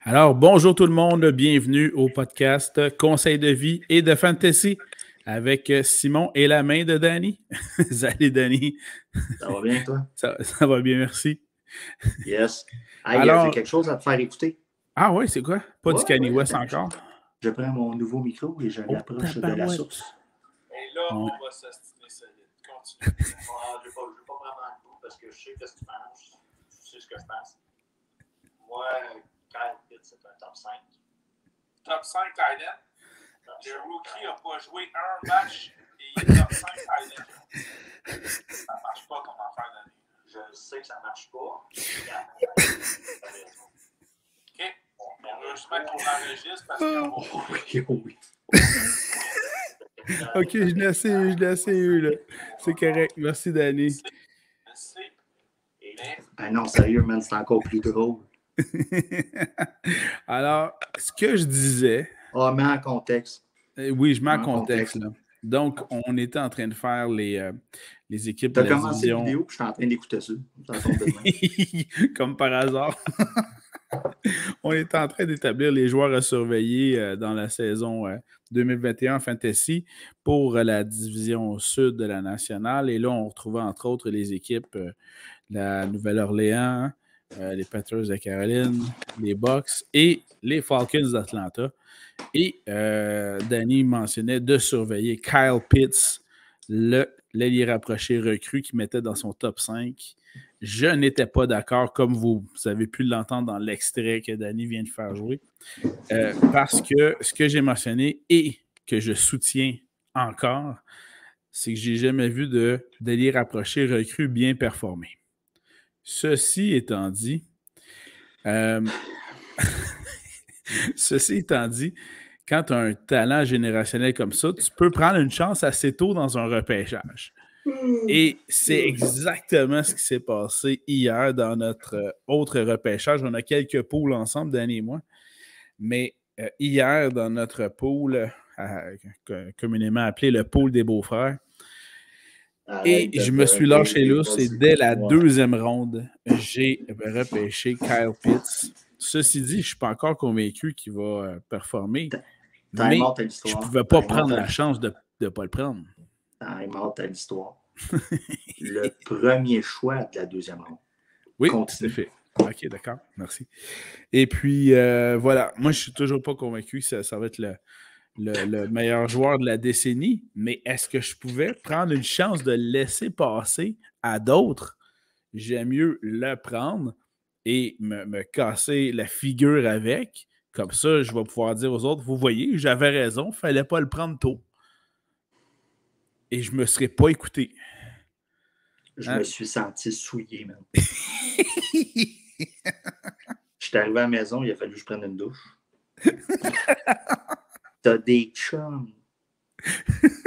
Alors, bonjour tout le monde, bienvenue au podcast Conseil de vie et de fantasy avec Simon et la main de Danny. Salut Danny. Ça va bien, toi? Ça va bien, merci. Yes. Hey, j'ai Alors, quelque chose à te faire écouter. ah ouais, c'est quoi? Pas du Kanye West Attends, encore? je prends mon nouveau micro et je Oh, l'approche de la tabarouette. source. Et là, on va s'astiner solide. Continue. Je vais pas prendre un coup parce que je sais ce que tu penses. Tu sais ce que je pense. Moi, Kyle Pitts, c'est un top 5. Top 5 tight end. Le rookie n'a pas joué un match et il est top 5 tight end. Ça ne marche pas ton affaire d'année. Je sais que ça marche pas. OK? On veut se mettre qu'on enregistre parce qu'on va Oui. Ok, je l'ai assez eu, là. C'est correct. Merci, Danny. Ah non, sérieux, man, c'est encore plus drôle. Alors, ce que je disais... Ah, mets en contexte. Oui, je mets en contexte, là. Donc, on était en train de faire les équipes de la la division. Tu as commencé la vidéo, puis je suis en train d'écouter ça. Ça tombe de comme par hasard. On était en train d'établir les joueurs à surveiller dans la saison 2021 Fantasy pour la division sud de la nationale. Et là, on retrouvait entre autres les équipes de la Nouvelle-Orléans, les Panthers de Caroline, les Bucks et les Falcons d'Atlanta. Et Danny mentionnait de surveiller Kyle Pitts, l'ailier rapproché recru qui mettait dans son top 5. Je n'étais pas d'accord, comme vous avez pu l'entendre dans l'extrait que Danny vient de faire jouer, parce que ce que j'ai mentionné et que je soutiens encore, c'est que j'ai jamais vu d'ailier rapproché recru bien performer. Ceci étant dit, quand tu as un talent générationnel comme ça, tu peux prendre une chance assez tôt dans un repêchage. Et c'est exactement ce qui s'est passé hier dans notre autre repêchage. On a quelques poules ensemble, Danny et moi. Mais hier, dans notre pool, communément appelé le pool des beaux-frères, et je me suis lâché lousse et dès la deuxième ronde, j'ai repêché Kyle Pitts. Ceci dit, je ne suis pas encore convaincu qu'il va performer, mais je ne pouvais pas prendre la chance de ne pas le prendre. Time-out à l'histoire. Le premier choix de la deuxième ronde. Oui, tout à fait. OK, d'accord. Merci. Et puis, voilà. Moi, je ne suis toujours pas convaincu que ça va être le meilleur joueur de la décennie, mais est-ce que je pouvais prendre une chance de le laisser passer à d'autres? J'aime mieux le prendre et me casser la figure avec. Comme ça, je vais pouvoir dire aux autres, vous voyez, j'avais raison, il ne fallait pas le prendre tôt. Et je ne me serais pas écouté. Je me suis senti souillé, man. J'étais arrivé à la maison, il a fallu que je prenne une douche. T'as des chums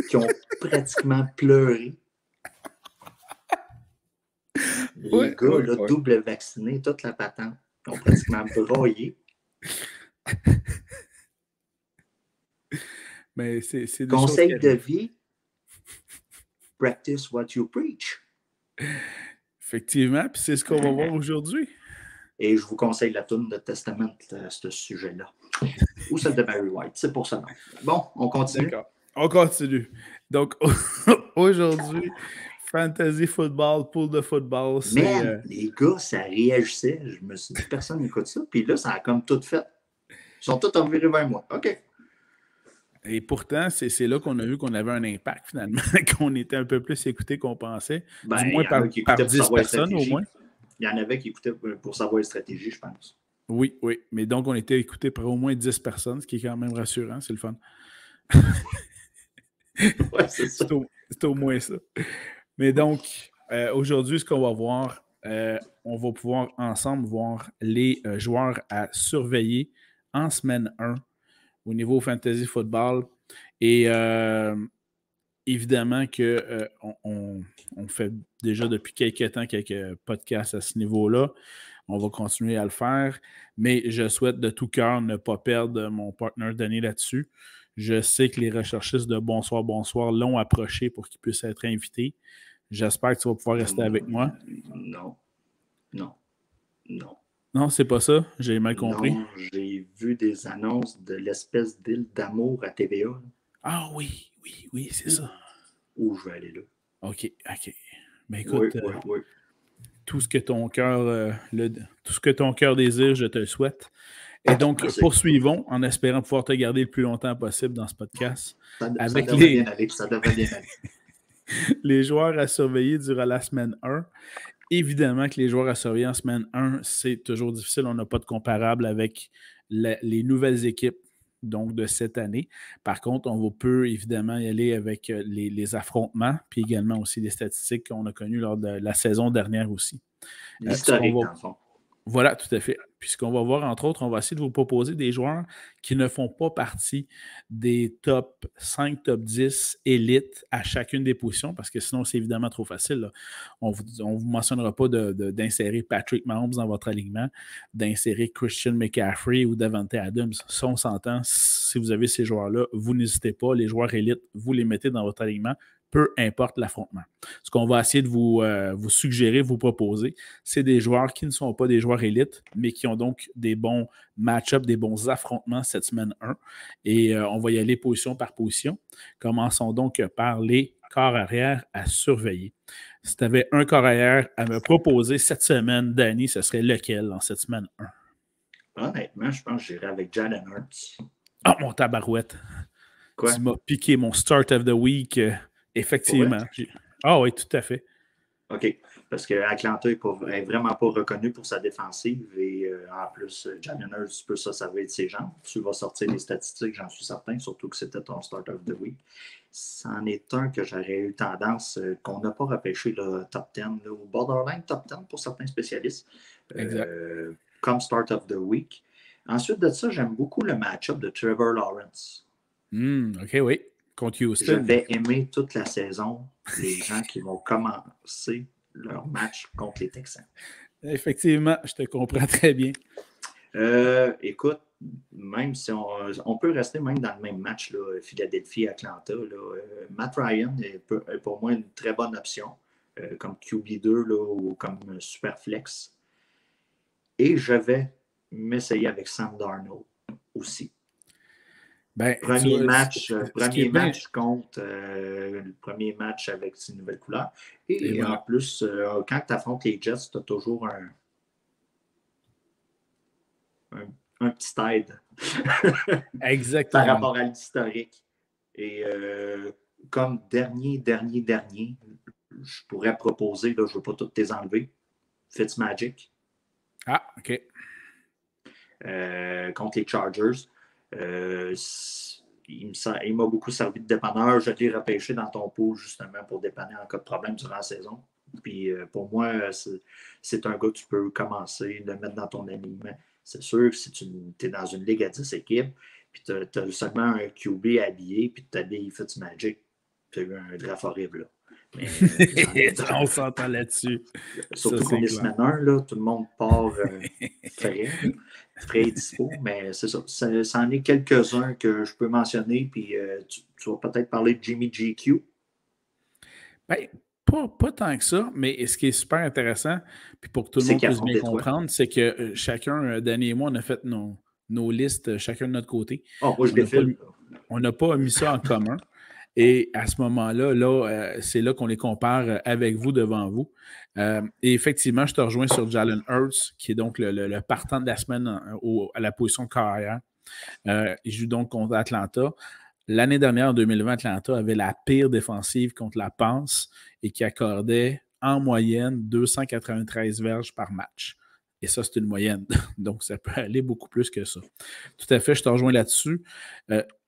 qui ont pratiquement pleuré. Les gars, là, double vaccinés, toute la patente, ils ont pratiquement broyé. Mais c'est conseil de vie, practice what you preach. Effectivement, puis c'est ce qu'on va voir aujourd'hui. Et je vous conseille la toune de Testament à ce sujet-là. Ou celle de Barry White, c'est pour ça. Bon, on continue. D'accord, on continue. Donc, aujourd'hui, Fantasy Football, pool de football, c'est... les gars, ça réagissait. Je me suis dit, personne n'écoute ça. Puis là, ça a comme tout fait. Ils sont tous envirés vers moi. OK. Et pourtant, c'est là qu'on a vu qu'on avait un impact, finalement, qu'on était un peu plus écouté qu'on pensait. Du moins par 10 personnes, au moins. Il y en avait qui écoutaient pour savoir les stratégies, je pense. Oui. Mais donc, on était écouté par au moins 10 personnes, ce qui est quand même rassurant. C'est le fun. Ouais, c'est ça. C'est au moins ça. Mais donc, aujourd'hui, ce qu'on va voir, on va pouvoir ensemble voir les joueurs à surveiller en semaine 1 au niveau fantasy football. Et évidemment qu'on fait déjà depuis quelques temps quelques podcasts à ce niveau-là. On va continuer à le faire. Mais je souhaite de tout cœur ne pas perdre mon partenaire Danny là-dessus. Je sais que les recherchistes de Bonsoir l'ont approché pour qu'il puisse être invité. J'espère que tu vas pouvoir rester avec moi. Non. Non, c'est pas ça. J'ai mal compris. Non, j'ai vu des annonces de l'espèce d'île d'amour à TVA. Là. Ah oui, c'est ça. Où je vais aller là. OK. Ben Oui, écoute, oui. tout ce que ton cœur désire, je te le souhaite. Et donc, Merci. poursuivons en espérant pouvoir te garder le plus longtemps possible dans ce podcast. Ça Avec devrait bien aller. Ça devrait bien aller. les joueurs à surveiller durant la semaine 1. Évidemment que les joueurs à surveiller en semaine 1, c'est toujours difficile. On n'a pas de comparable avec les nouvelles équipes donc de cette année. Par contre, on peut évidemment y aller avec les affrontements, puis également aussi les statistiques qu'on a connues lors de la saison dernière aussi. L'historique, dans le fond. Voilà, tout à fait. Puis ce qu'on va voir, entre autres, on va essayer de vous proposer des joueurs qui ne font pas partie des top 5, top 10 élites à chacune des positions, parce que sinon, c'est évidemment trop facile. Là. On ne vous mentionnera pas d'insérer Patrick Mahomes dans votre alignement, d'insérer Christian McCaffrey ou Davante Adams. Ça, on s'entend. Si vous avez ces joueurs-là, vous n'hésitez pas. Les joueurs élites, vous les mettez dans votre alignement, peu importe l'affrontement. Ce qu'on va essayer de vous suggérer, vous proposer, c'est des joueurs qui ne sont pas des joueurs élites, mais qui ont donc des bons match-ups, des bons affrontements cette semaine 1. Et on va y aller position par position. Commençons donc par les corps arrière à surveiller. Si tu avais un corps arrière à me proposer cette semaine, Danny, ce serait lequel en cette semaine 1? Honnêtement, je pense que j'irai avec Jalen Hurts. Ah, mon tabarouette. Quoi? Tu m'as piqué mon start of the week. Effectivement. Ah oui, tout à fait. OK. Parce que Atlanta n'est vraiment pas reconnu pour sa défensive. Et en plus, Jalen Hurts, ça va être ses jambes. Tu vas sortir les statistiques, j'en suis certain, surtout que c'était ton start of the week. C'en est un que j'aurais eu tendance, qu'on n'a pas repêché le top 10, là, ou borderline top 10 pour certains spécialistes, comme start of the week. Ensuite de ça, j'aime beaucoup le match-up de Trevor Lawrence. OK, oui. Contre Houston. J'avais aimé toute la saison les gens qui vont commencer leur match contre les Texans. Effectivement, je te comprends très bien. Écoute, même si on peut rester même dans le même match, là, Philadelphie-Atlanta, Matt Ryan est pour moi une très bonne option, comme QB2 là, ou comme Superflex. Et je vais m'essayer avec Sam Darnold aussi. Premier match contre le premier match avec ses nouvelles couleurs. Et voilà. En plus, quand tu affrontes les Jets, tu as toujours un petit aide. Exactement. Par rapport à l'historique. Et comme dernier, je pourrais proposer, là, je ne veux pas toutes les enlever, Fitzmagic. Ah, OK. Contre les Chargers. Il m'a beaucoup servi de dépanneur. Je l'ai repêché dans ton pot justement pour dépanner en cas de problème durant la saison. Puis pour moi, c'est un gars que tu peux commencer, le mettre dans ton alignement. C'est sûr que si tu es dans une ligue à 10 équipes, puis tu as seulement un QB habillé, puis tu habilles Fitzmagic, tu as eu un draft horrible. Là. Mais, on s'entend là-dessus. Surtout qu'on est semaine 1, là, tout le monde part frais et dispo, mais c'est ça. Ça en est quelques-uns que je peux mentionner, puis tu vas peut-être parler de Jimmy GQ. Bien, pas tant que ça, mais ce qui est super intéressant, puis pour que tout le monde puisse bien comprendre, c'est que chacun, Danny et moi, on a fait nos listes chacun de notre côté. Oh, moi, je défile. On n'a pas mis ça en commun. Et à ce moment-là, c'est là qu'on les compare avec vous, devant vous. Et effectivement, je te rejoins sur Jalen Hurts, qui est donc le partant de la semaine à la position de carrière. Il joue donc contre Atlanta. L'année dernière, en 2020, Atlanta avait la pire défensive contre la passe et qui accordait en moyenne 293 verges par match. Et ça, c'est une moyenne. Donc, ça peut aller beaucoup plus que ça. Tout à fait, je te rejoins là-dessus.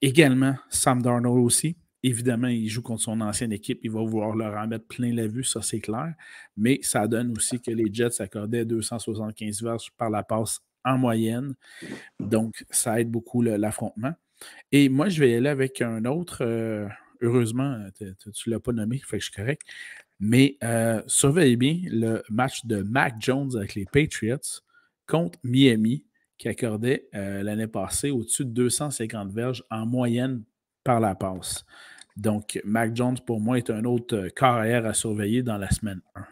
Également, Sam Darnold aussi. Évidemment, il joue contre son ancienne équipe. Il va vouloir leur en mettre plein la vue, ça c'est clair. Mais ça donne aussi que les Jets accordaient 275 verges par la passe en moyenne. Donc, ça aide beaucoup l'affrontement. Et moi, je vais y aller avec un autre. Heureusement, tu ne l'as pas nommé, fait que je suis correct. Mais surveillez bien le match de Mac Jones avec les Patriots contre Miami, qui accordait l'année passée au-dessus de 250 verges en moyenne par la passe. Donc, Mac Jones, pour moi, est un autre carrière à surveiller dans la semaine 1.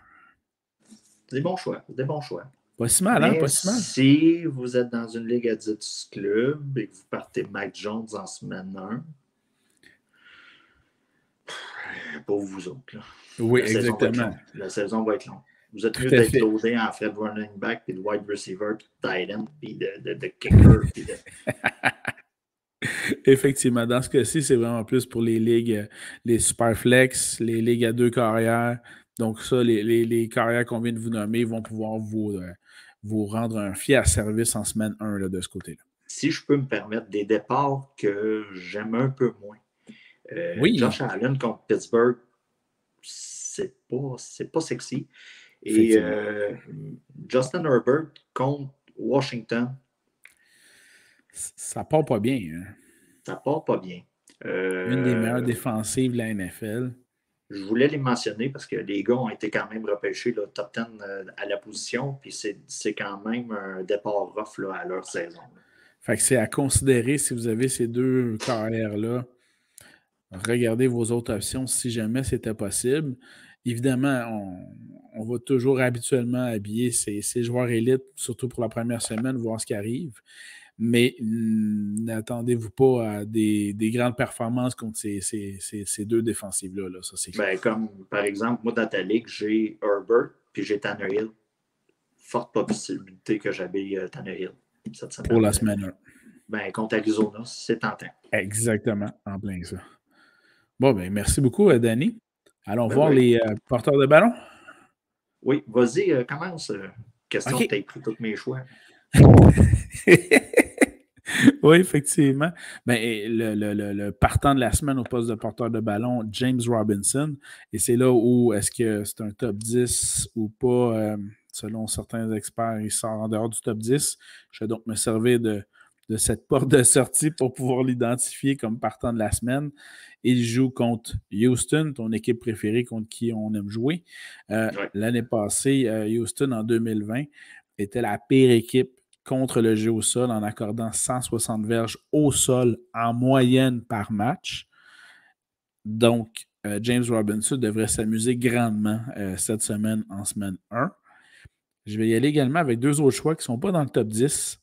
Des bons choix. Pas si mal, hein? Mais Pas si mal. si vous êtes dans une ligue à 10 clubs et que vous partez Mac Jones en semaine 1, pour vous autres, là. Oui, La saison va être exactement. longue. La saison va être longue. Vous êtes Tout mieux à d'être fait. loadé en frais de running back, puis de wide receiver, puis de tight end, puis de kicker. Puis de... Effectivement, dans ce cas-ci, c'est vraiment plus pour les ligues, les superflex, les ligues à 2 carrières. Donc ça, les carrières qu'on vient de vous nommer vont pouvoir vous rendre un fier service en semaine 1 là, de ce côté-là. Si je peux me permettre, des départs que j'aime un peu moins. Oui. Josh Allen contre Pittsburgh, c'est pas sexy. Et Justin Herbert contre Washington, ça part pas bien. Hein? ça part pas bien. Une des meilleures défensives de la NFL. Je voulais les mentionner parce que les gars ont été quand même repêchés là, top 10 à la position, puis c'est quand même un départ rough là, à leur saison. Fait que c'est à considérer si vous avez ces deux carrières-là. Regardez vos autres options si jamais c'était possible. Évidemment, on va toujours habituellement habiller ces joueurs élites, surtout pour la première semaine, voir ce qui arrive. Mais n'attendez-vous pas à des grandes performances contre ces deux défensives-là. Là. Ça, c'est clair. Comme par exemple, moi dans ta ligue, j'ai Herbert puis j'ai Tannehill. Forte possibilité que j'habille Tannehill cette semaine. Pour la semaine 1. Contre Arizona, c'est tentant. Exactement, en plein ça. Bon, merci beaucoup, Danny. Allons voir les porteurs de ballon. Oui, vas-y, commence. Question que tu as pris tous mes choix. Oui, effectivement. Le partant de la semaine au poste de porteur de ballon, James Robinson. Et c'est là où est-ce que c'est un top 10 ou pas, selon certains experts, il sort en dehors du top 10. Je vais donc me servir de cette porte de sortie pour pouvoir l'identifier comme partant de la semaine. Il joue contre Houston, ton équipe préférée contre qui on aime jouer. L'année passée, Houston, en 2020, était la pire équipe contre le jeu au sol en accordant 160 verges au sol en moyenne par match. Donc, James Robinson devrait s'amuser grandement cette semaine en semaine 1. Je vais y aller également avec deux autres choix qui ne sont pas dans le top 10.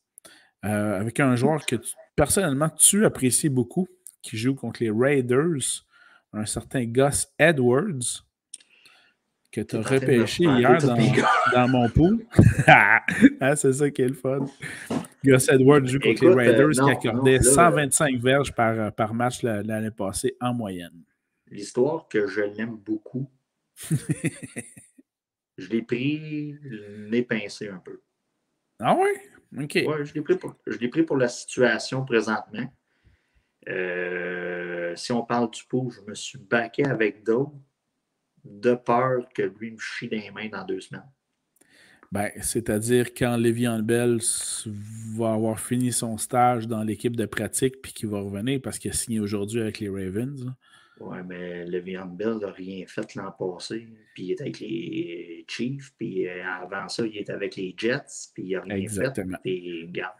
Avec un joueur que personnellement tu apprécies beaucoup, qui joue contre les Raiders, un certain Gus Edwards, que tu as repêché hier dans mon pool. C'est ça qui est le fun. Gus Edwards joue contre les Raiders qui accordaient 125 verges par match l'année passée en moyenne. L'histoire que je l'aime beaucoup, je l'ai pris le nez pincé un peu. Ah ouais? OK. Oui, je l'ai pris pour la situation présentement. Si on parle du pot, je me suis backé avec d'autres de peur que lui me chie dans les mains dans 2 semaines. C'est-à-dire quand Le'Veon Bell va avoir fini son stage dans l'équipe de pratique puis qu'il va revenir parce qu'il a signé aujourd'hui avec les Ravens. Oui, mais Le'Veon Bell n'a rien fait l'an passé. Puis il est avec les Chiefs. Puis avant ça, il est avec les Jets. Puis il n'a rien fait. Puis regarde.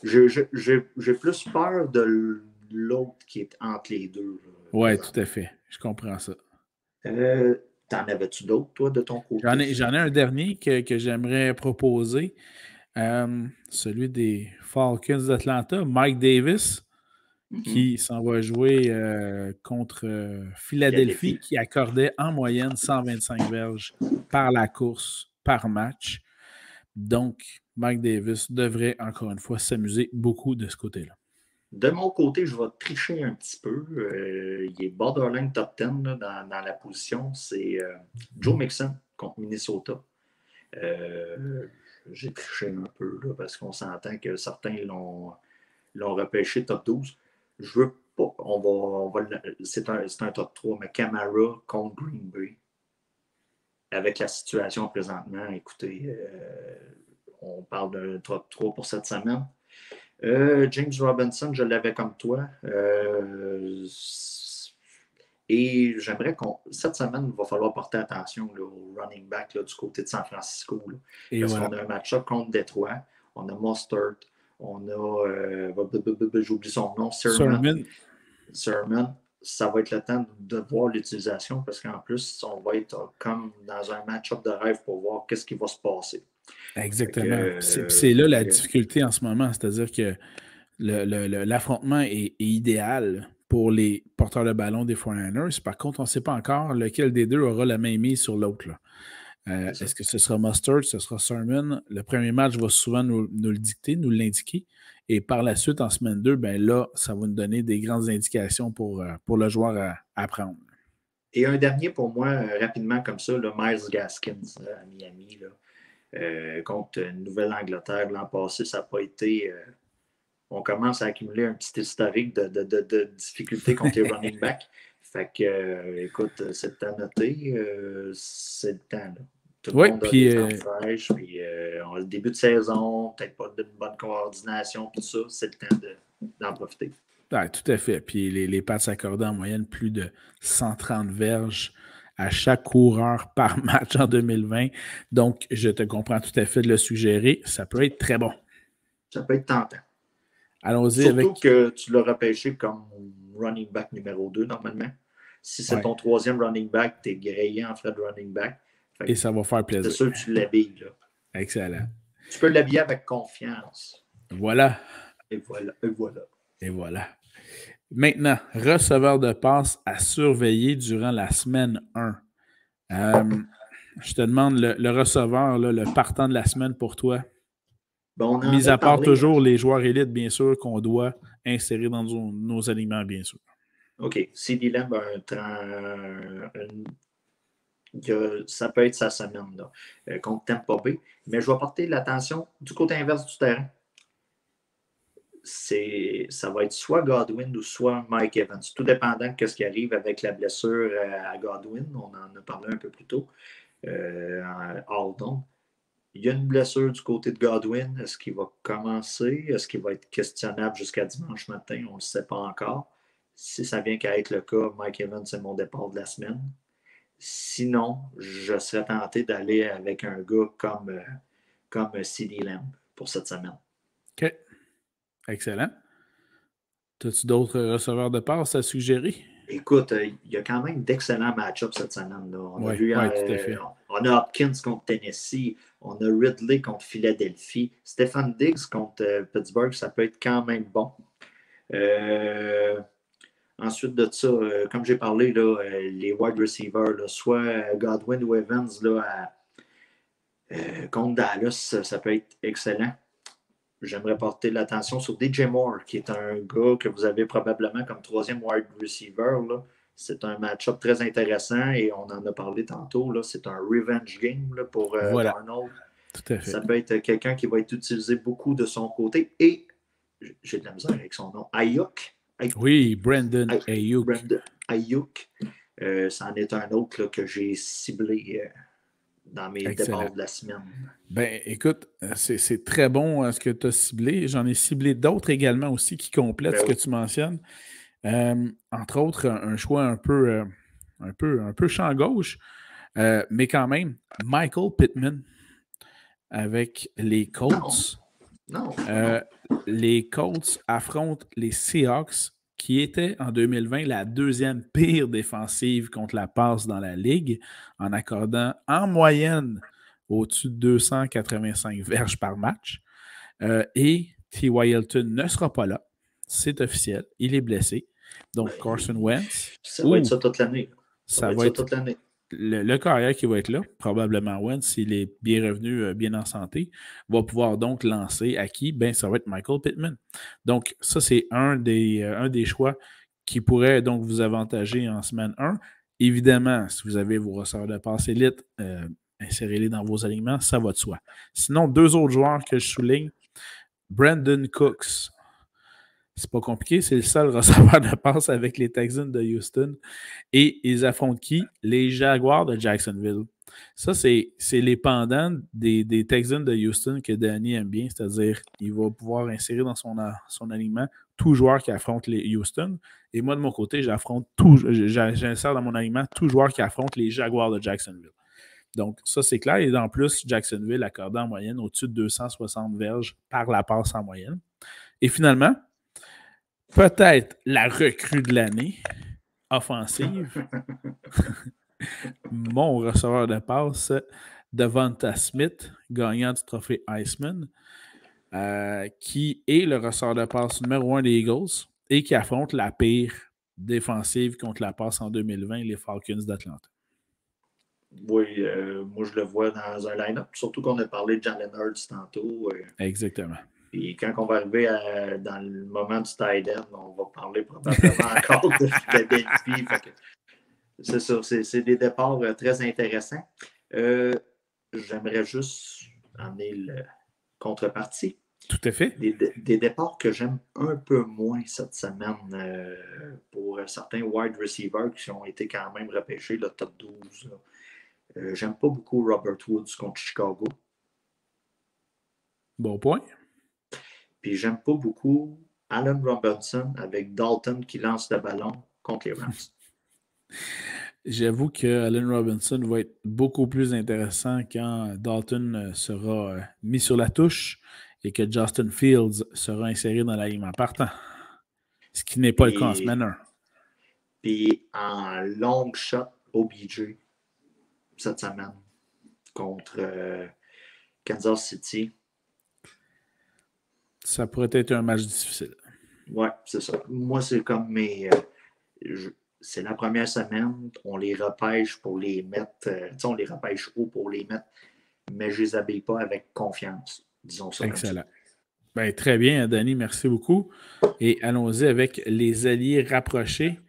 J'ai plus peur de l'autre qui est entre les deux. Oui, tout à fait. Je comprends ça. T'en avais-tu d'autres, toi, de ton côté? J'en ai un dernier que j'aimerais proposer. Celui des Falcons d'Atlanta, Mike Davis, qui s'en va jouer contre Philadelphie, qui accordait en moyenne 125 verges par la course, par match. Donc, Mike Davis devrait, encore une fois, s'amuser beaucoup de ce côté-là. De mon côté, je vais tricher un petit peu. Il est borderline top 10 là, dans la position. C'est Joe Mixon contre Minnesota. J'ai triché un peu là, parce qu'on s'entend que certains l'ont repêché top 12. Je veux pas. C'est un top 3, mais Kamara contre Green Bay. Avec la situation présentement, écoutez, on parle d'un top 3 pour cette semaine. James Robinson, je l'avais comme toi. Et j'aimerais cette semaine, il va falloir porter attention là, au running back là, du côté de San Francisco. Là, parce qu'on a un match-up contre Détroit. On a Mostert. On a, j'oublie son nom, Sermon. ça va être le temps de voir l'utilisation parce qu'en plus, on va être comme dans un match-up de rêve pour voir qu'est-ce qui va se passer. Exactement. C'est là la difficulté en ce moment, c'est-à-dire que l'affrontement est idéal pour les porteurs de ballon des 49ers. Par contre, on ne sait pas encore lequel des deux aura la main mise sur l'autre. Est-ce que ce sera Mustard, ce sera Sermon? Le premier match va souvent nous le dicter, nous l'indiquer. Et par la suite, en semaine 2, ben là, ça va nous donner des grandes indications pour le joueur à prendre. Et un dernier pour moi, rapidement comme ça, là, Myles Gaskins à Miami, là, contre Nouvelle-Angleterre. L'an passé, ça n'a pas été... on commence à accumuler un petit historique de difficultés contre les running backs. Fait que, écoute, c'est le temps noté. C'est le temps, là. Tout le monde a des temps fraîches, puis on a le début de saison, peut-être pas de bonne coordination, tout ça. C'est le temps d'en profiter. Ouais, tout à fait. Puis les Pats s'accordaient en moyenne plus de 130 verges à chaque coureur par match en 2020. Donc, je te comprends tout à fait de le suggérer. Ça peut être très bon. Ça peut être tentant. Allons-y Surtout avec... que tu l'as repêché comme running back numéro 2, normalement. Si c'est ton troisième running back, tu es grillé en frais de running back. Et ça va faire plaisir. C'est sûr que tu l'habilles, là. Excellent. Tu peux l'habiller avec confiance. Voilà. Et voilà, et voilà. Et voilà. Maintenant, receveur de passe à surveiller durant la semaine 1. Je te demande le receveur, là, le partant de la semaine pour toi. Ben, mis à part toujours les joueurs élites, bien sûr, qu'on doit insérer dans nos aliments, bien sûr. OK. CeeDee Lamb ça peut être sa semaine là, contre Tampa Bay. Mais je vais porter l'attention du côté inverse du terrain. Ça va être soit Godwin ou soit Mike Evans, tout dépendant de ce qui arrive avec la blessure à Godwin. On en a parlé un peu plus tôt. Aldon. Il y a une blessure du côté de Godwin. Est-ce qu'il va commencer? Est-ce qu'il va être questionnable jusqu'à dimanche matin? On ne le sait pas encore. Si ça vient qu'à être le cas, Mike Evans, c'est mon départ de la semaine. Sinon, je serais tenté d'aller avec un gars comme CeeDee Lamb pour cette semaine. OK. Excellent. As-tu d'autres receveurs de passe à suggérer? Écoute, il y a quand même d'excellents match-ups cette semaine. Là. On a vu tout à fait. On a Hopkins contre Tennessee, on a Ridley contre Philadelphie, Stefan Diggs contre Pittsburgh, ça peut être quand même bon. Ensuite de ça, comme j'ai parlé, là, les wide receivers, là, soit Godwin ou Evans là, contre Dallas, ça peut être excellent. J'aimerais porter l'attention sur DJ Moore, qui est un gars que vous avez probablement comme troisième wide receiver. Là. C'est un match-up très intéressant et on en a parlé tantôt. Là. C'est un revenge game là, pour Arnold. Tout à fait. Ça peut être quelqu'un qui va être utilisé beaucoup de son côté. Et j'ai de la misère avec son nom. Ayuk. Oui, Brandon Ayuk. Brandon Ayuk. C'en est un autre là, que j'ai ciblé dans mes départs de la semaine. Ben, écoute, c'est très bon ce que tu as ciblé. J'en ai ciblé d'autres également aussi qui complètent ce que tu mentionnes. Entre autres, un choix un peu champ gauche, mais quand même, Michael Pittman avec les Colts. Non. Les Colts affrontent les Seahawks, qui étaient en 2020 la deuxième pire défensive contre la passe dans la ligue, en accordant en moyenne au-dessus de 285 verges par match. Et T.Y. Hilton ne sera pas là. C'est officiel. Il est blessé. Donc, Carson Wentz. Ça va être ça toute l'année. Ça va être toute l'année. Le carrière qui va être là, probablement Wentz, s'il est bien revenu, bien en santé, va pouvoir donc lancer à qui? Ben, ça va être Michael Pittman. Donc, ça, c'est un des choix qui pourrait donc vous avantager en semaine 1. Évidemment, si vous avez vos receveurs de passe élite, insérez-les dans vos alignements, ça va de soi. Sinon, deux autres joueurs que je souligne, Brandon Cooks. C'est pas compliqué, c'est le seul receveur de passe avec les Texans de Houston. Et ils affrontent qui? Les Jaguars de Jacksonville. Ça, c'est les pendants des Texans de Houston que Danny aime bien, c'est-à-dire qu'il va pouvoir insérer dans son alignement tout joueur qui affronte les Houston. Et moi, de mon côté, j'insère dans mon alignement tout joueur qui affronte les Jaguars de Jacksonville. Donc, ça, c'est clair. Et en plus, Jacksonville accorde en moyenne au-dessus de 260 verges par la passe en moyenne. Et finalement, peut-être la recrue de l'année, offensive, mon receveur de passe, Devonta Smith, gagnant du trophée Heisman, qui est le receveur de passe numéro 1 des Eagles et qui affronte la pire défensive contre la passe en 2020, les Falcons d'Atlanta. Oui, moi je le vois dans un line-up, surtout qu'on a parlé de Jalen Hurts tantôt. Exactement. Et quand on va arriver dans le moment du tight end, on va parler probablement encore de Philadelphie. C'est ça, c'est des départs très intéressants. J'aimerais juste amener le contrepartie. Tout à fait. Des départs que j'aime un peu moins cette semaine pour certains wide receivers qui ont été quand même repêchés, le top 12. J'aime pas beaucoup Robert Woods contre Chicago. Bon point. Puis j'aime pas beaucoup Allen Robinson avec Dalton qui lance le ballon contre les Rams. J'avoue que Allen Robinson va être beaucoup plus intéressant quand Dalton sera mis sur la touche et que Justin Fields sera inséré dans l'alignement partant. Ce qui n'est pas le cas en semaine 1. Puis en long shot, OBJ cette semaine contre Kansas City. Ça pourrait être un match difficile. Oui, c'est ça. Moi, c'est comme mes... c'est la première semaine, on les repêche pour les mettre... on les repêche haut pour les mettre, mais je les habille pas avec confiance. Disons ça. Excellent. Ben, très bien, Danny, merci beaucoup. Et allons-y avec les alliés rapprochés.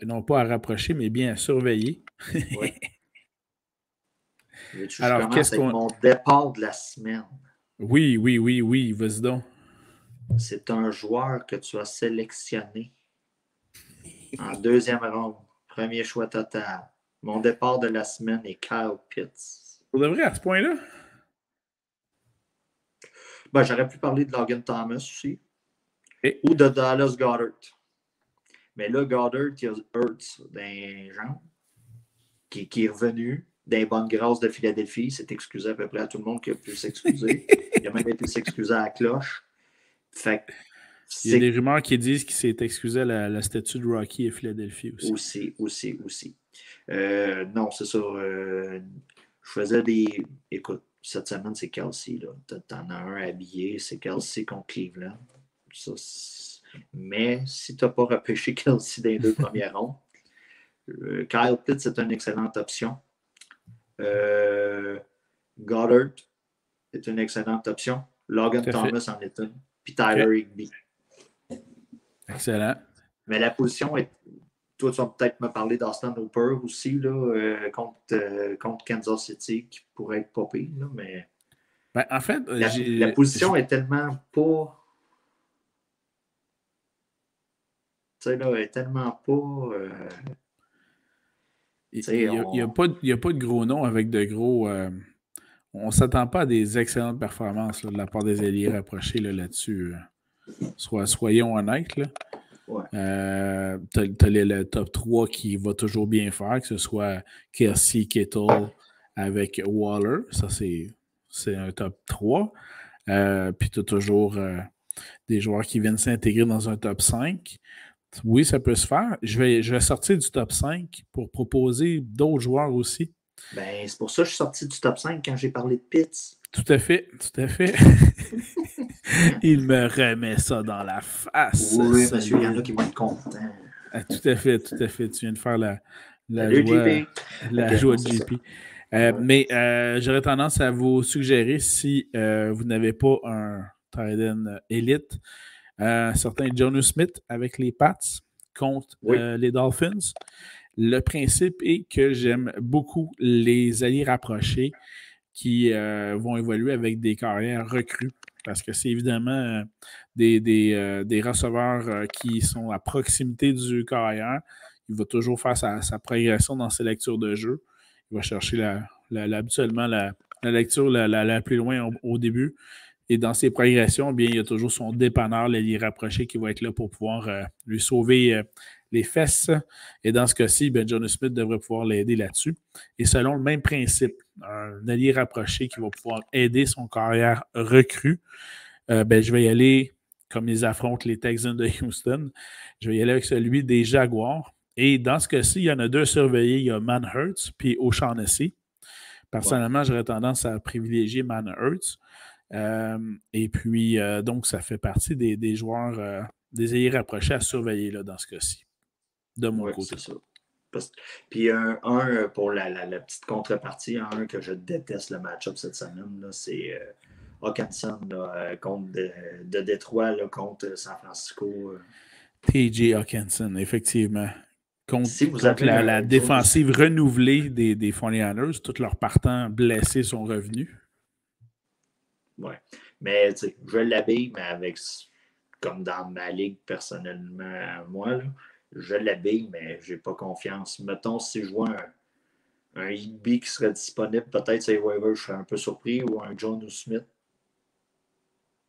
Non pas à rapprocher, mais bien à surveiller. Oui. Alors, qu'est-ce qu'on... mon départ de la semaine. Oui, vas-y donc. C'est un joueur que tu as sélectionné en deuxième ronde, premier choix total. Mon départ de la semaine est Kyle Pitts. Pour de vrai, à ce point-là? Ben, j'aurais pu parler de Logan Thomas aussi. Ou de Dallas Goedert. Mais là, Goedert, il y a Hurts d'un genre qui est revenu des bonnes grâces de Philadelphie. C'est excusé à peu près à tout le monde qui a pu s'excuser. Il a même été s'excuser à la cloche. Fait il y a des rumeurs qui disent qu'il s'est excusé à la statue de Rocky à Philadelphie aussi. Aussi. Non, c'est ça. Je faisais des... Écoute, cette semaine, c'est Kelsey. T'en as un habillé, c'est Kelsey contre Cleveland. Ça, mais si tu n'as pas repêché Kelsey dans les 2 premières rondes, Kyle Pitts, c'est une excellente option. Goddard est une excellente option. Logan Thomas en est une. Puis Tyler Higbee. Excellent. Mais la position est... Toi, tu vas peut-être me parler d'Austin Hooper aussi là, contre Kansas City qui pourrait être pas pire, là, mais... Ben, en fait, la position est tellement pas... Tu sais, là, elle est tellement pas... il n'y a pas de gros noms avec de gros... on ne s'attend pas à des excellentes performances là, de la part des alliés rapprochés là-dessus. Soyons honnêtes. Là. Ouais. T'as le top 3 qui va toujours bien faire, que ce soit Kelsey, Kittle avec Waller. Ça, c'est un top 3. Puis tu as toujours des joueurs qui viennent s'intégrer dans un top 5. Oui, ça peut se faire. Je vais sortir du top 5 pour proposer d'autres joueurs aussi. Ben, c'est pour ça que je suis sorti du top 5 quand j'ai parlé de Pitts. Tout à fait. Il me remet ça dans la face. Oui, monsieur, il y en a qui vont être contents. Tout à fait. Tu viens de faire la joie, joie de JP. Mais j'aurais tendance à vous suggérer, si vous n'avez pas un tight end élite, certain Jonnu Smith avec les Pats contre les Dolphins. Le principe est que j'aime beaucoup les alliés rapprochés qui vont évoluer avec des carrières recrues. Parce que c'est évidemment des receveurs qui sont à proximité du carrière. Il va toujours faire sa progression dans ses lectures de jeu. Il va chercher habituellement la lecture la plus loin au début. Et dans ses progressions, bien, il y a toujours son dépanneur, l'allié rapproché, qui va être là pour pouvoir lui sauver les fesses. Et dans ce cas-ci, Jonnu Smith devrait pouvoir l'aider là-dessus. Et selon le même principe, un allié rapproché qui va pouvoir aider son carrière recrue, je vais y aller, comme ils affrontent les Texans de Houston, je vais y aller avec celui des Jaguars, Et dans ce cas-ci, il y en a 2 surveillés. Il y a Manhurts puis O'Shaughnessy. Personnellement, j'aurais tendance à privilégier Manhurts. Et puis, donc, ça fait partie des joueurs, des ailiers rapprochés à surveiller là, dans ce cas-ci, de mon côté. C'est ça. Puis un pour la petite contrepartie, un que je déteste le match-up cette semaine, là, c'est Hawkinson contre de Détroit là, contre San Francisco. TJ Hawkinson, effectivement. Contre, Si vous contre avez la défensive renouvelée des 49ers, tous leurs partants blessés sont revenus. Oui. Mais je l'habille, mais avec, comme dans ma ligue personnellement, moi, là, je l'habille, mais j'ai pas confiance. Mettons, si je vois un Higby qui serait disponible, peut-être c'est waiver, je serais un peu surpris, ou un John Smith.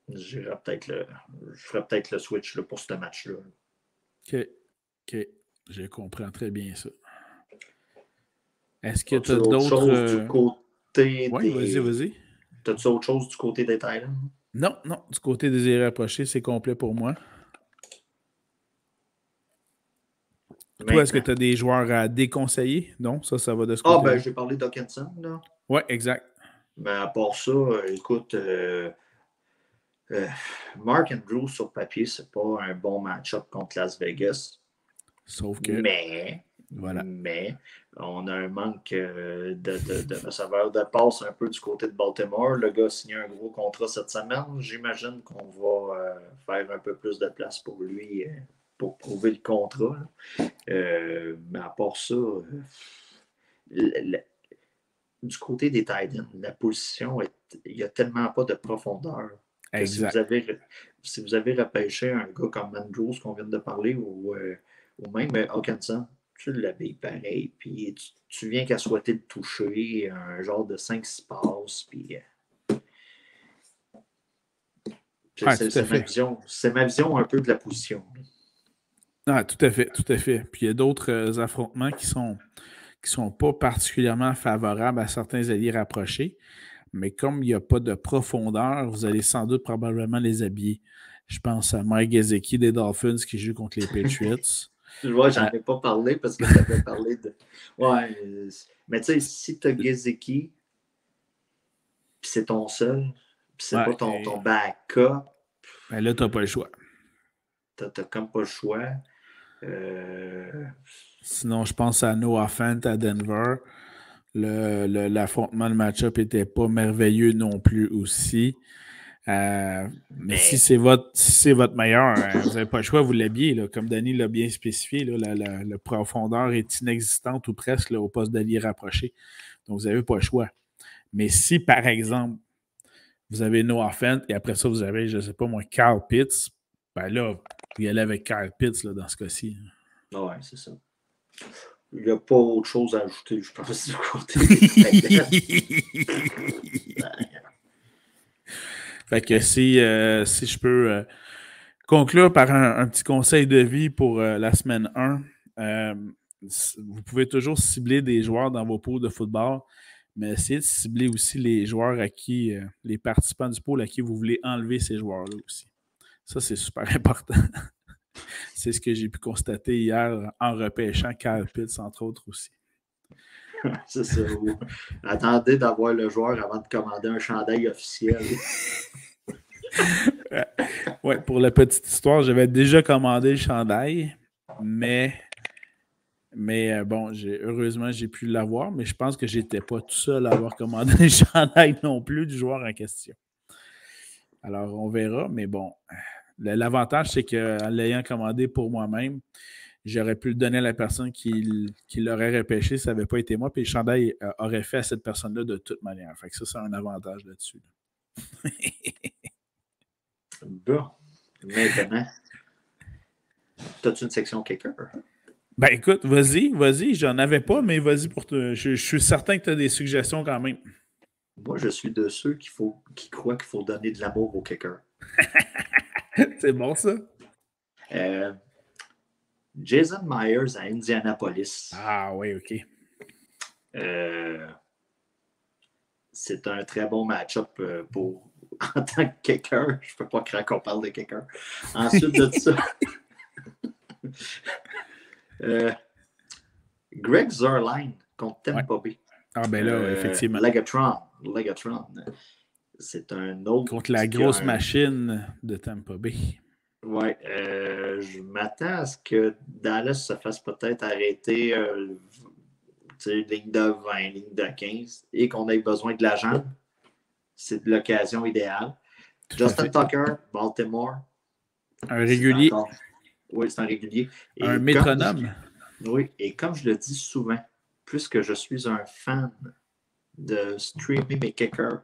Je ferais peut-être le switch là, pour ce match-là. OK. Je comprends très bien ça. Est-ce que tu as d'autres choses du côté Oui, vas-y. T'as-tu autre chose du côté des Titans? Non. Du côté des ailiers rapprochés, c'est complet pour moi. Toi, est-ce que tu as des joueurs à déconseiller? Non, ça va de ce côté. Ben, j'ai parlé d'Hawkinson, là. Oui, exact. Mais à part ça, écoute, Mark Andrews sur papier, c'est pas un bon match-up contre Las Vegas. Sauf que. Mais on a un manque de receveurs de passe un peu du côté de Baltimore. Le gars a signé un gros contrat cette semaine. J'imagine qu'on va faire un peu plus de place pour lui pour prouver le contrat. Mais à part ça, du côté des Titans, la position, il n'y a tellement pas de profondeur. Exact. Si vous avez repêché un gars comme Andrews qu'on vient de parler ou même Hawkinson, tu l'habilles pareil, puis tu viens qu'à souhaiter le toucher, un genre de 5-6 passes, puis c'est ma vision un peu de la position. Ah, tout à fait. Puis il y a d'autres affrontements qui sont pas particulièrement favorables à certains alliés rapprochés, mais comme il n'y a pas de profondeur, vous allez sans doute probablement les habiller. Je pense à Mike Gesicki des Dolphins qui joue contre les Patriots. Tu vois, j'en ai pas parlé parce que tu avais parlé de... Ouais, mais tu sais, si tu as Gesicki, puis c'est ton seul, puis c'est pas ton backup... Ben là, tu n'as pas le choix. Tu n'as comme pas le choix. Sinon, je pense à Noah Fant à Denver. L'affrontement, le match-up n'était pas merveilleux non plus aussi. Mais si c'est votre meilleur, vous n'avez pas le choix, vous l'habillez. Comme Danny l'a bien spécifié, la profondeur est inexistante ou presque au poste d'allié rapproché. Donc, vous n'avez pas le choix. Mais si, par exemple, vous avez Noah Fant et après ça, vous avez, je ne sais pas moi, Kyle Pitts, ben là, vous y allez avec Kyle Pitts là, dans ce cas-ci. Oui, c'est ça. Il n'y a pas autre chose à ajouter, je pense, du côté. Fait que si je peux conclure par un petit conseil de vie pour la semaine 1, vous pouvez toujours cibler des joueurs dans vos pools de football, mais essayez de cibler aussi les joueurs à qui, les participants du pool à qui vous voulez enlever ces joueurs-là aussi. Ça, c'est super important. C'est ce que j'ai pu constater hier en repêchant Kyle Pitts, entre autres aussi. C'est ça. Attendez d'avoir le joueur avant de commander un chandail officiel. Ouais, pour la petite histoire, j'avais déjà commandé le chandail, mais bon, heureusement, j'ai pu l'avoir, mais je pense que je n'étais pas tout seul à avoir commandé le chandail non plus du joueur en question. Alors, on verra, mais bon, l'avantage, c'est qu'en l'ayant commandé pour moi-même, j'aurais pu le donner à la personne qui l'aurait repêché, ça n'avait pas été moi, puis le chandail aurait fait à cette personne-là de toute manière. Fait que ça, c'est un avantage là-dessus. Bon, maintenant, as-tu une section kicker? Ben écoute, vas-y, j'en avais pas, mais vas-y pour toi. Je suis certain que tu as des suggestions quand même. Moi, je suis de ceux qui croient qu'il faut donner de l'amour au kicker. C'est bon, ça? Jason Myers à Indianapolis. Ah oui, OK. C'est un très bon match-up en tant que kicker. Je ne peux pas croire qu'on parle de kicker. Ensuite de ça, Greg Zuerlein contre Tampa Bay. Ah, ben là, effectivement. Legatron. C'est un autre. Contre la grosse machine de Tampa Bay. Oui. Je m'attends à ce que Dallas se fasse peut-être arrêter ligne de 20, ligne de 15 et qu'on ait besoin de la jambe. C'est l'occasion idéale. Justin Tucker, Baltimore. Un régulier. Oui, c'est un régulier. Et un métronome. Oui, et comme je le dis souvent, puisque je suis un fan de streamer mes kickers,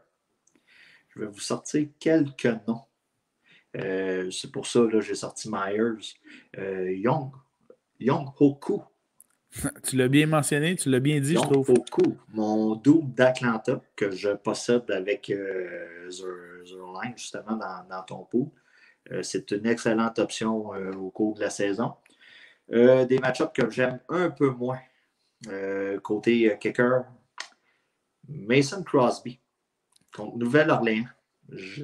je vais vous sortir quelques noms. C'est pour ça que j'ai sorti Myers. Young Hoku. Tu l'as bien mentionné, tu l'as bien dit, Young je trouve. Hoku, mon double d'Atlanta que je possède avec Zuerlein, justement, dans ton pool. C'est une excellente option au cours de la saison. Des match-ups que j'aime un peu moins. Côté kicker, Mason Crosby contre Nouvelle-Orléans. Je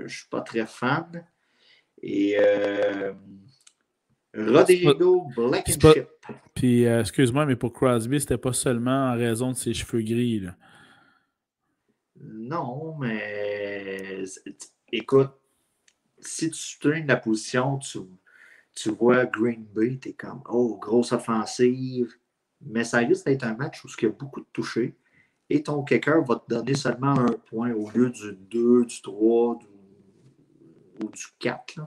ne suis pas très fan. Et Rodrigo Blankenship. Puis, excuse-moi, mais pour Crosby, c'était pas seulement en raison de ses cheveux gris. Là. Non, mais écoute, si tu streams la position, tu vois Green Bay, tu es comme, oh, grosse offensive. Mais ça risque d'être un match où il y a beaucoup de touchés. Et ton kicker va te donner seulement un point au lieu du 2, du 3 ou du 4.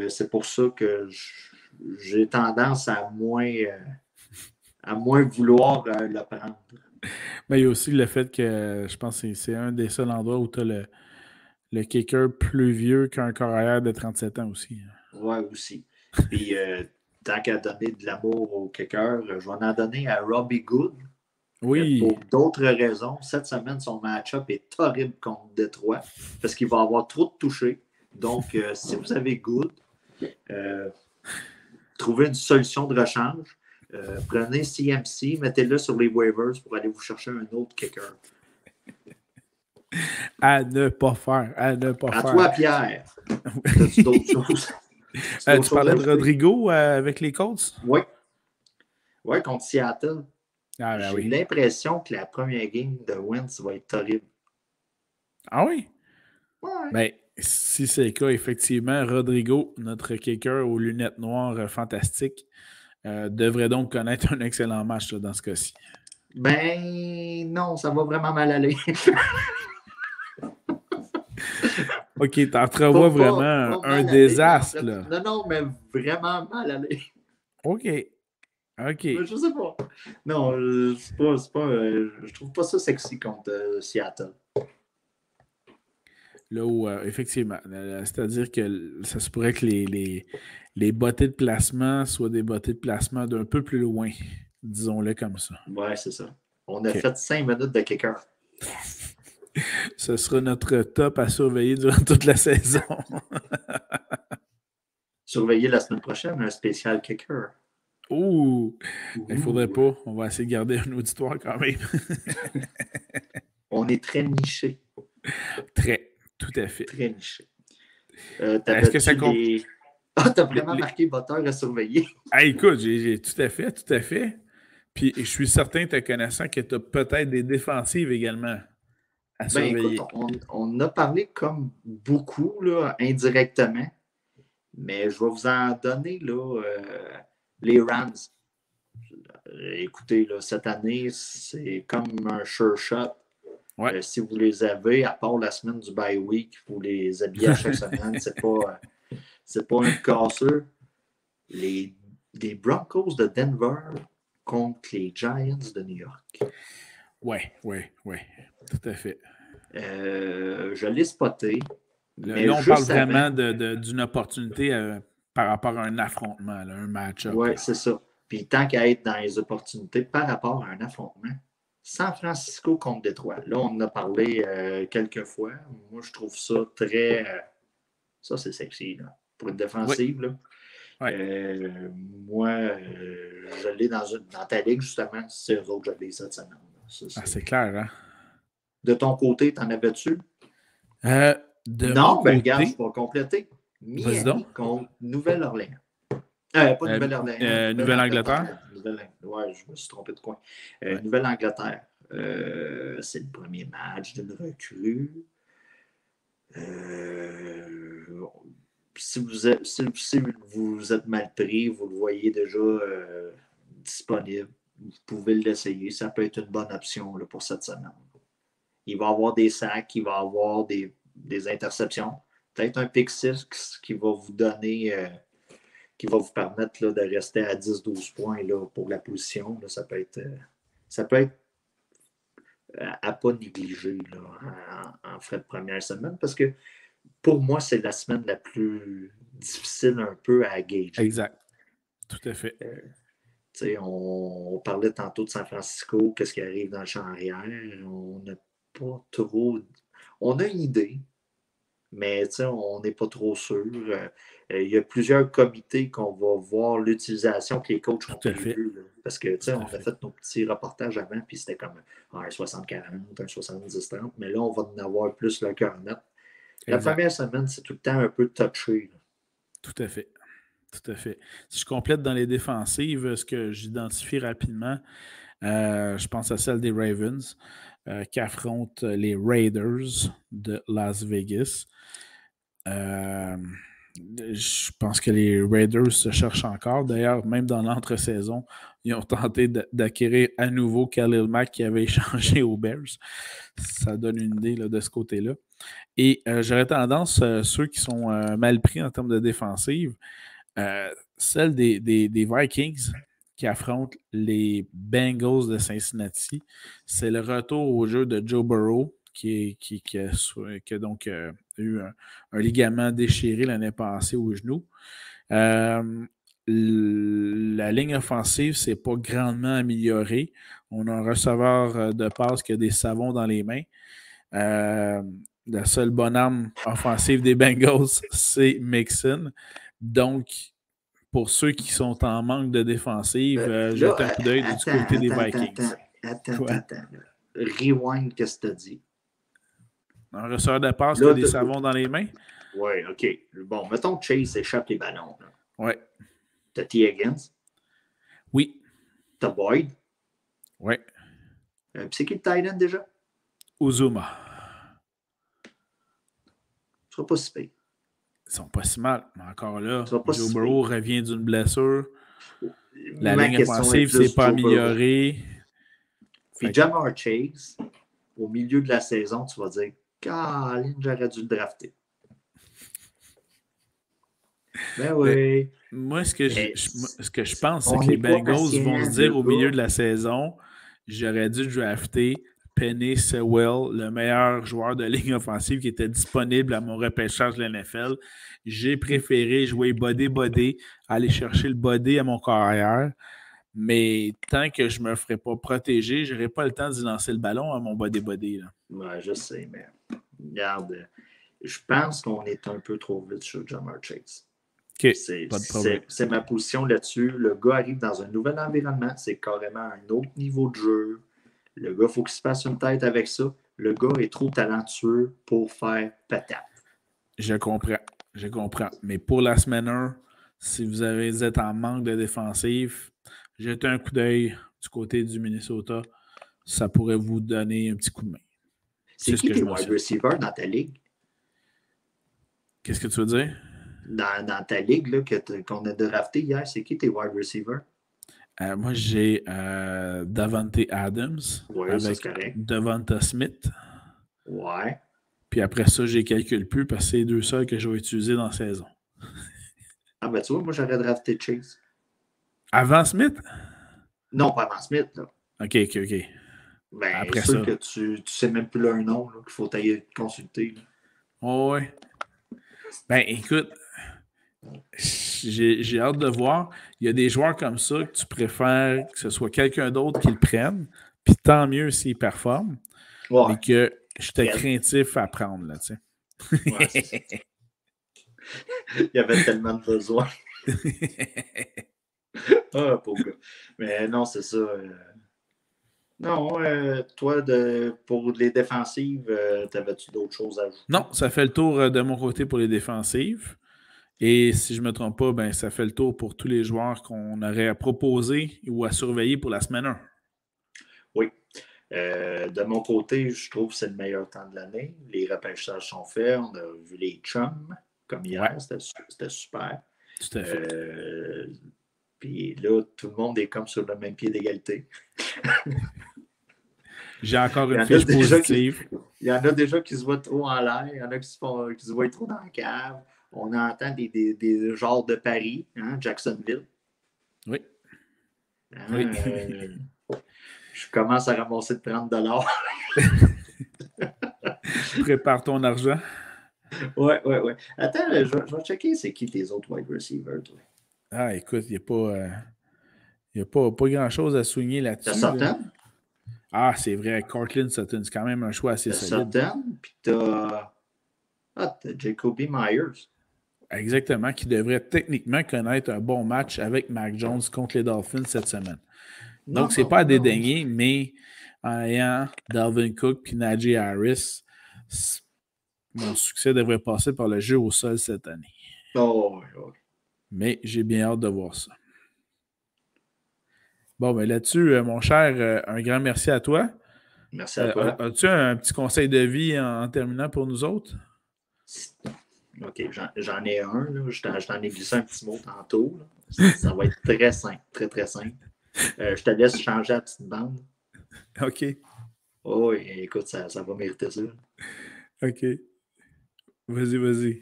C'est pour ça que j'ai tendance à moins vouloir le prendre. Mais il y a aussi le fait que je pense que c'est un des seuls endroits où tu as le kicker plus vieux qu'un carrière de 37 ans aussi. Oui, aussi. Puis, tant qu'à donner de l'amour au kicker, je vais en donner à Robbie Good. Oui. Pour d'autres raisons, cette semaine, son match-up est horrible contre Détroit parce qu'il va avoir trop de touchés. Donc, si vous avez Good, trouvez une solution de rechange. Prenez CMC, mettez-le sur les waivers pour aller vous chercher un autre kicker. À ne pas faire. À toi, Pierre. As-tu d'autres choses? Tu parlais de Rodrigo avec les Colts? Oui. Oui, contre Seattle. Ah, ben J'ai l'impression que la première game de Wentz va être horrible. Ah oui? Ouais. Ben, si c'est le cas, effectivement, Rodrigo, notre kicker aux lunettes noires fantastiques, devrait donc connaître un excellent match là, dans ce cas-ci. Ben non, ça va vraiment mal aller. OK, t'entrevois vraiment un désastre. Là. Non, mais vraiment mal aller. OK. Je sais pas. Non, c'est pas, je trouve pas ça sexy contre Seattle. Là où, effectivement, c'est-à-dire que ça se pourrait que les bottées de placement soient des bottées de placement d'un peu plus loin, disons-le comme ça. Ouais, c'est ça. On a fait 5 minutes de kicker. Ce sera notre top à surveiller durant toute la saison. Surveiller la semaine prochaine, un spécial kicker. Ouh! Il ne faudrait pas. On va essayer de garder un auditoire quand même. On est très niché. Très, tout à fait. Très niché. Est-ce que ça compte? Ah, t'as vraiment marqué moteur à surveiller. Ah, écoute, j'ai tout à fait. Puis je suis certain, te connaissant, que tu as peut-être des défensives également à surveiller. Écoute, on a parlé comme beaucoup, là, indirectement. Mais je vais vous en donner, là, les Rams. Écoutez, là, cette année, c'est comme un sure shot. Ouais. Si vous les avez, à part la semaine du bye week, vous les habillez à chaque semaine. C'est pas un casseur. Les Broncos de Denver contre les Giants de New York. Oui. Tout à fait. Je l'ai spoté. Là, on parle vraiment d'une opportunité par rapport à un affrontement, là, un match-up. Oui, c'est ça. Puis tant qu'à être dans les opportunités par rapport à un affrontement, San Francisco contre Détroit. Là, on en a parlé quelques fois. Moi, je trouve ça très... ça, c'est sexy, là. Pour une défensive, là. Ouais. Moi, je l'ai dans ta ligue, justement. C'est eux autres que je l'ai cette semaine. C'est clair, hein? De ton côté, t'en avais-tu? Non, regarde, je vais compléter. Miami contre Nouvelle-Orléans. Pas Nouvelle-Orléans. Nouvelle-Angleterre. Ouais, je me suis trompé de coin. Ouais. Nouvelle-Angleterre. C'est le premier match d'une recrue. Si vous êtes mal pris, vous le voyez déjà disponible, vous pouvez l'essayer. Ça peut être une bonne option là, pour cette semaine. Il va avoir des sacs, il va avoir des interceptions. Peut-être un pick six qui va vous donner, qui va vous permettre là, de rester à 10-12 points là, pour la position. Là, ça peut être à pas négliger là, en frais de première semaine parce que pour moi, c'est la semaine la plus difficile un peu à gager. Exact. Tout à fait. On parlait tantôt de San Francisco, qu'est-ce qui arrive dans le champ arrière. On n'a pas trop. On a une idée, mais on n'est pas trop sûr. Il y a plusieurs comités qu'on va voir l'utilisation que les coachs ont prévu. Parce que on a fait nos petits reportages avant, puis c'était comme un 60-40, un 70-30, mais là, on va en avoir plus le cœur net. La première semaine, c'est tout le temps un peu touché. Là. Tout à fait. Tout à fait. Si je complète dans les défensives, ce que j'identifie rapidement, je pense à celle des Ravens qui affrontent les Raiders de Las Vegas. Je pense que les Raiders se cherchent encore. D'ailleurs, même dans l'entre-saison, ils ont tenté d'acquérir à nouveau Khalil Mack qui avait échangé aux Bears. Ça donne une idée là, de ce côté-là. Et j'aurais tendance, ceux qui sont mal pris en termes de défensive, celle des Vikings qui affrontent les Bengals de Cincinnati. C'est le retour au jeu de Joe Burrow qui a donc eu un ligament déchiré l'année passée au genou. La ligne offensive s'est pas grandement améliorée. On a un receveur de passe qui a des savons dans les mains. La seule bonne arme offensive des Bengals, c'est Mixon. Donc, pour ceux qui sont en manque de défensive, jetez un coup d'œil du côté des Vikings. Attends. Rewind, qu'est-ce que tu as dit? Un receveur de passe qui a des savons dans les mains? Oui, OK. Bon, mettons que Chase échappe les ballons. Oui. T'as T. Higgins? Oui. T'as Boyd? Oui. C'est qui le tight end déjà? Uzuma. Ce sera pas si pire. Ils sont pas si mal, mais encore là, Joe si Burrow revient d'une blessure. La ligne offensive ne s'est pas améliorée. Puis Ja'Marr Chase, au milieu de la saison, tu vas dire Caroline, j'aurais dû le drafter. Ben oui. Moi, ce que je pense, c'est que les Bengals vont se dire au milieu de la saison, j'aurais dû drafter Penny Sewell, le meilleur joueur de ligne offensive qui était disponible à mon repêchage de l'NFL. J'ai préféré jouer body, aller chercher le body à mon carrière. Mais tant que je ne me ferai pas protéger, je n'aurai pas le temps d'y lancer le ballon à mon body. Ouais, je sais, mais regarde, je pense qu'on est un peu trop vite sur Ja'Marr Chase. OK, pas de problème. C'est ma position là-dessus. Le gars arrive dans un nouvel environnement. C'est carrément un autre niveau de jeu. Le gars, il faut qu'il se fasse une tête avec ça. Le gars est trop talentueux pour faire patate. Je comprends. Mais pour la semaine 1, si vous êtes en manque de défensive, jetez un coup d'œil du côté du Minnesota. Ça pourrait vous donner un petit coup de main. C'est qui tes wide receivers dans ta ligue? Qu'est-ce que tu veux dire? Dans ta ligue là, qu'on a drafté hier, c'est qui tes wide receivers? Moi, j'ai Davante Adams avec Devonta Smith. Ouais. Puis après ça, je les calcule plus parce que c'est les deux seuls que je vais utiliser dans la saison. Ah ben tu vois, moi j'aurais drafté Chase. Avant Smith? Non, pas avant Smith, là. OK. Ben, après sûr ça. Que tu sais même plus leur nom, là, qu'il faut t'aller consulter. Oh, ouais. Ben, écoute, j'ai hâte de voir. Il y a des joueurs comme ça que tu préfères que ce soit quelqu'un d'autre qui le prenne, puis tant mieux s'il performe, mais que j'étais craintif à prendre, là, tu sais. Ouais, il y avait tellement de besoin. Ah, pauvre gars. Mais non, c'est ça. Non, toi, pour les défensives, t'avais-tu d'autres choses à ajouter? Non, ça fait le tour de mon côté pour les défensives. Et si je ne me trompe pas, ben, ça fait le tour pour tous les joueurs qu'on aurait à proposer ou à surveiller pour la semaine 1. Oui. De mon côté, je trouve que c'est le meilleur temps de l'année. Les repêchages sont faits. On a vu les chums comme hier. Ouais. C'était super. Tout à fait. Puis là, tout le monde est comme sur le même pied d'égalité. J'ai encore une fiche positive. Il y en a déjà qui se voient trop en l'air. Il y en a qui se voient trop dans la cave. On entend des genres de paris, hein, Jacksonville. Oui. Oui. Je commence à ramasser de 30$. Prépare ton argent. Oui. Attends, je vais checker c'est qui tes autres wide receivers, toi. Ah, écoute, il n'y a pas grand-chose à souligner là-dessus. T'as Sutton? Ah, c'est vrai. Courtland Sutton, c'est quand même un choix assez solide. Sutton, puis t'as Jacoby Myers. Exactement, qui devrait techniquement connaître un bon match avec Mac Jones contre les Dolphins cette semaine. Donc, c'est pas à dédaigner, mais en ayant Dalvin Cook et Najee Harris, mon succès devrait passer par le jeu au sol cette année. Oh. Mais j'ai bien hâte de voir ça. Bon, ben là-dessus, mon cher, un grand merci à toi. Merci à toi. As-tu un petit conseil de vie en terminant pour nous autres? OK, j'en ai un. Là. Je t'en ai glissé un petit mot tantôt. Ça va être très simple, très, très simple. Je te laisse changer la petite bande. OK. Oh, écoute, ça va mériter ça. OK. Vas-y.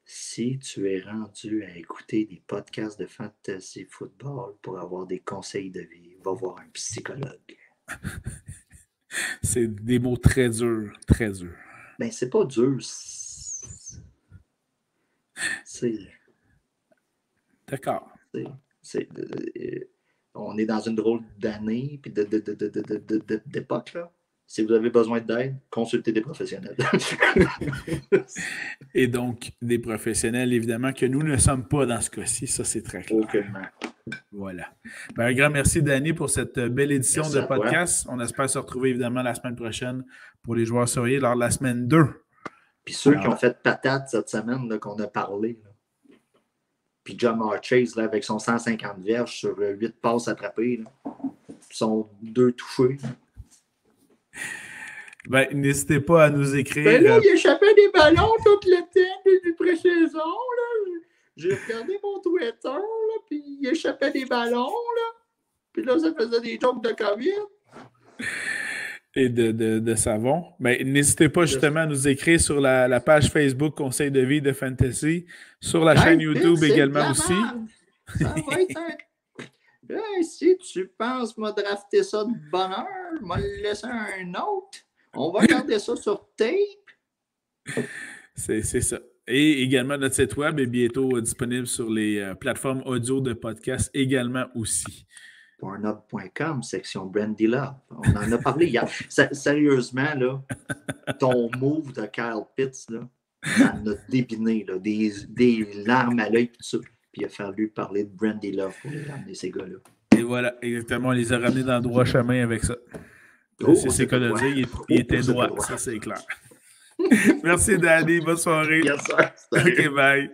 Si tu es rendu à écouter des podcasts de fantasy football pour avoir des conseils de vie, va voir un psychologue. C'est des mots très durs, très durs. Ben, c'est pas dur. D'accord. On est dans une drôle d'année puis d'époque, là. Si vous avez besoin d'aide, consultez des professionnels. Et donc, des professionnels, évidemment, que nous ne sommes pas dans ce cas-ci. Ça, c'est très clair. Aucunement. Voilà. Ben, un grand merci, Danny, pour cette belle édition de podcast. On espère se retrouver, évidemment, la semaine prochaine pour les joueurs surveillés lors de la semaine 2. Puis ceux qui ont fait patate cette semaine là, qu'on a parlé. Là. Puis Ja'Marr Chase, là, avec son 150 verges sur 8 passes attrapées, là. Son 2 touchés. Là. Ben, n'hésitez pas à nous écrire. Ben là, il échappait des ballons tout le temps du pré-saison. Là. J'ai regardé mon Twitter, là, puis il échappait des ballons. Là. Puis là, ça faisait des jokes de COVID. Et de savon. Ben, n'hésitez pas justement à nous écrire sur la page Facebook Conseil de vie de Fantasy, sur la chaîne YouTube également aussi. Ça va être un... Hey, si tu penses me drafter ça de bonne heure, m'a laissé un autre. On va garder ça sur tape. C'est ça. Et également, notre site web est bientôt disponible sur les plateformes audio de podcast également aussi. Pornhub.com, section Brandy Love. On en a parlé hier. Sérieusement, là, ton move de Kyle Pitts, là, ça en a débiné, là, des larmes à l'œil, tout ça. Puis il a fallu parler de Brandy Love pour les ramener, ces gars-là. Et voilà, exactement. On les a ramenés dans le droit chemin avec ça. C'est ce qu'on a dit. Il était droit. Ça, c'est clair. Merci, Danny. Bonne soirée. Yes, sir. OK, bye.